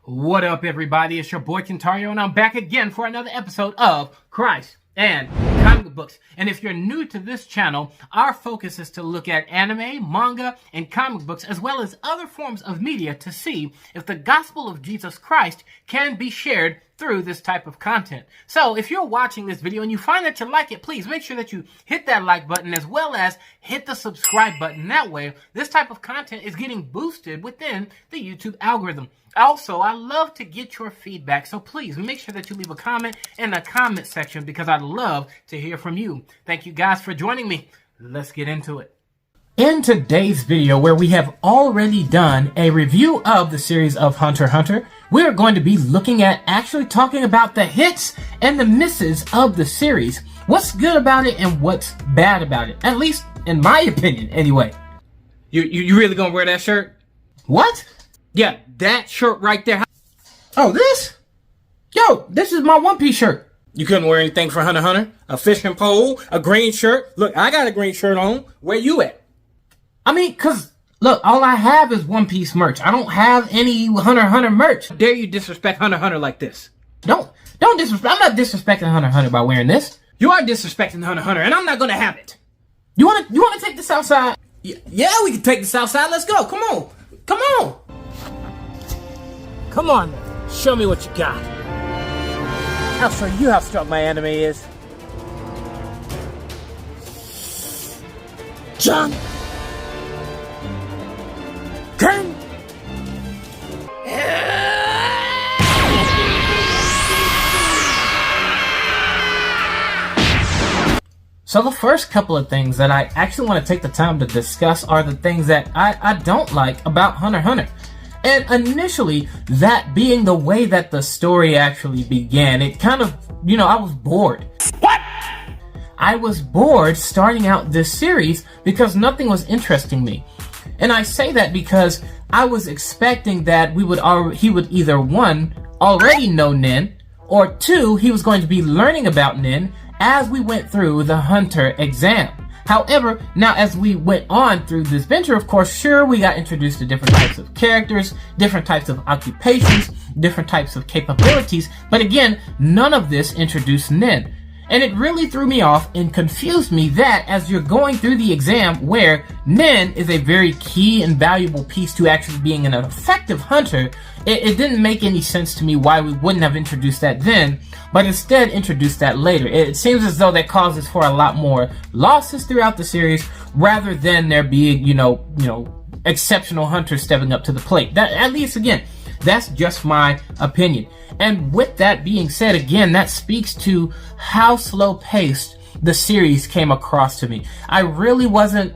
What up, everybody? It's your boy Kentario, and I'm back again for another episode of Christ and Comic Books. And if you're new to this channel, our focus is to look at anime, manga, and comic books, as well as other forms of media to see if the gospel of Jesus Christ can be shared through this type of content. So if you're watching this video and you find that you like it, please make sure that you hit that like button as well as hit the subscribe button. That way, this type of content is getting boosted within the YouTube algorithm. Also, I love to get your feedback, so please make sure that you leave a comment in the comment section because I'd love to hear from you. Thank you guys for joining me. Let's get into it. In today's video, where we have already done a review of the series of HuntXHunter, we're going to be looking at actually talking about the hits and the misses of the series. What's good about it and what's bad about it, at least in my opinion, anyway. You really gonna wear that shirt? What? Yeah, that shirt right there. Oh, this? Yo, this is my One Piece shirt. You couldn't wear anything for HuntXHunter? A fishing pole, a green shirt? Look, I got a green shirt on. Where you at? I mean, cause, look, all I have is One Piece merch. I don't have any HuntXHunter merch. How dare you disrespect HuntXHunter like this? Don't disrespect. I'm not disrespecting HuntXHunter by wearing this. You are disrespecting HuntXHunter, and I'm not gonna have it. You wanna take this outside? Yeah, we can take this outside. Let's go. Come on. Come on. Come on, show me what you got. I'll show you how strong my anime is. John! Ken! So the first couple of things that I actually want to take the time to discuss are the things that I don't like about HuntXHunter. And initially, that being the way that the story actually began, it kind of, I was bored. What? I was bored starting out this series because nothing was interesting me. And I say that because I was expecting that he would either, one, already know Nen, or two, he was going to be learning about Nen as we went through the Hunter exam. However, now as we went on through this venture, of course, sure, we got introduced to different types of characters, different types of occupations, different types of capabilities, but again, none of this introduced Nen. And it really threw me off and confused me that as you're going through the exam where Nen is a very key and valuable piece to actually being an effective hunter, it didn't make any sense to me why we wouldn't have introduced that then, but instead introduced that later. It seems as though that causes for a lot more losses throughout the series rather than there being, exceptional hunters stepping up to the plate. That, at least again, that's just my opinion. And with that being said, again, that speaks to how slow-paced the series came across to me. I really wasn't,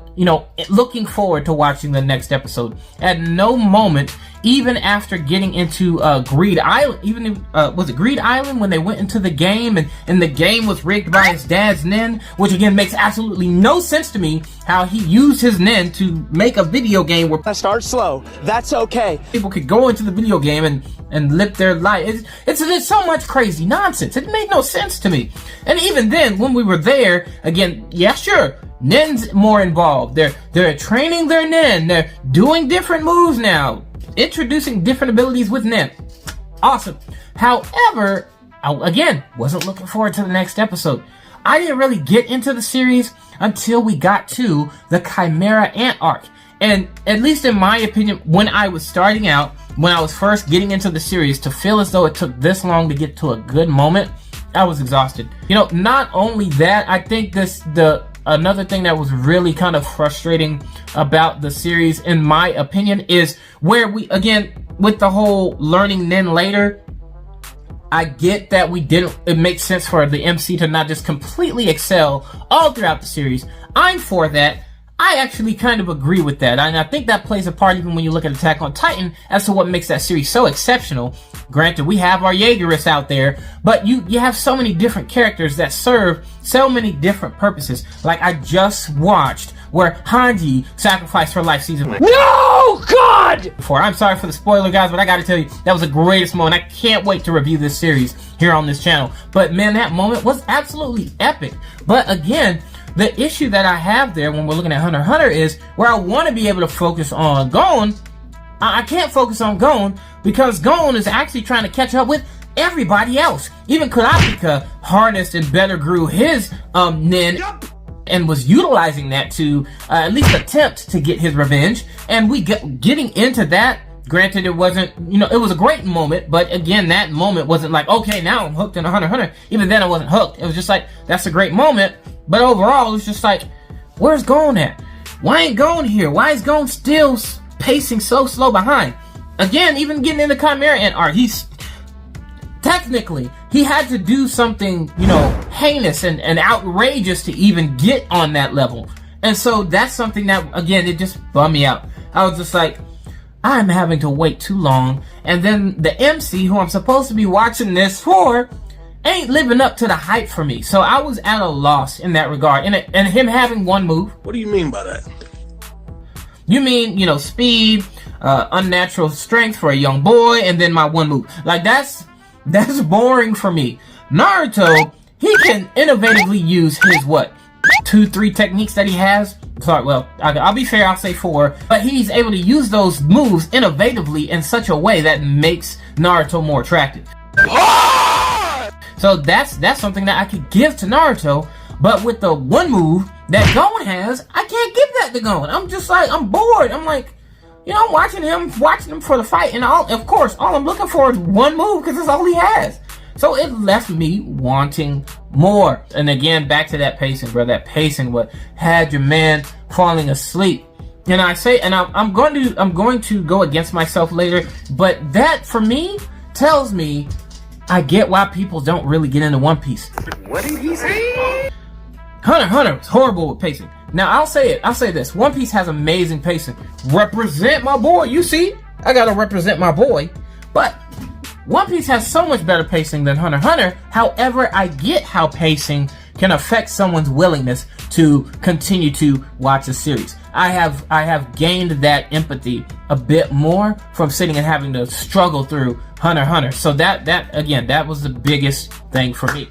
looking forward to watching the next episode. At no moment, even after getting into Greed Island, was it Greed Island when they went into the game and the game was rigged by his dad's Nen, which again makes absolutely no sense to me how he used his Nen to make a video game where I start slow. That's okay. People could go into the video game and live their life. It's so much crazy nonsense. It made no sense to me. And even then, when we were there, again, yeah, sure, Nen's more involved. They're training their Nen. They're doing different moves now. Introducing different abilities with Nen. Awesome. However, I, again, wasn't looking forward to the next episode. I didn't really get into the series until we got to the Chimera Ant arc. And at least in my opinion, when I was starting out, when I was first getting into the series, to feel as though it took this long to get to a good moment, I was exhausted. Not only that, I think another thing that was really kind of frustrating about the series, in my opinion, is where we, again, with the whole learning Nen later, I get that it makes sense for the MC to not just completely excel all throughout the series. I'm for that. I actually kind of agree with that, and I think that plays a part even when you look at Attack on Titan as to what makes that series so exceptional. Granted, we have our Jaegerists out there, but you have so many different characters that serve so many different purposes. Like I just watched where Hanji sacrificed her life season 1. No, God! I'm sorry for the spoiler, guys, but I gotta tell you, that was the greatest moment. I can't wait to review this series here on this channel. But man, that moment was absolutely epic. But again, the issue that I have there when we're looking at HuntXHunter is where I want to be able to focus on Gon, I can't focus on Gon because Gon is actually trying to catch up with everybody else. Even Kurapika harnessed and better grew his nin and was utilizing that to at least attempt to get his revenge. And getting into that, granted it wasn't, it was a great moment, but again, that moment wasn't like, okay, now I'm hooked in Hunter x Hunter. Even then I wasn't hooked. It was just like, that's a great moment, but overall it was just like, where's Gon at? Why ain't Gon here? Why is Gon still pacing so slow behind? Again, even getting into Chimera Ant art, technically, he had to do something, heinous and outrageous to even get on that level. And so that's something that, again, it just bummed me out. I was just like, I'm having to wait too long. And then the MC, who I'm supposed to be watching this for, ain't living up to the hype for me. So I was at a loss in that regard. And him having one move. What do you mean by that? You mean, speed, unnatural strength for a young boy, and then my one move. Like, that's boring for me. Naruto, he can innovatively use his, 2-3 techniques that he has. Sorry, well, I'll be fair, I'll say 4. But he's able to use those moves innovatively in such a way that makes Naruto more attractive. So that's something that I could give to Naruto. But with the one move that Gon has, I can't give that to Gon. I'm just like, I'm bored. I'm like, I'm watching him for the fight, and of course, all I'm looking for is one move because that's all he has. So it left me wanting more. And again, back to that pacing, bro. That pacing what had your man falling asleep. And I say, and I'm going to go against myself later, but that for me tells me I get why people don't really get into One Piece. What did he say? Hunter x Hunter is horrible with pacing. Now, I'll say this. One Piece has amazing pacing. Represent my boy. You see? I gotta represent my boy. But One Piece has so much better pacing than Hunter x Hunter. However, I get how pacing can affect someone's willingness to continue to watch a series. I have gained that empathy a bit more from sitting and having to struggle through Hunter x Hunter. So that again, that was the biggest thing for me.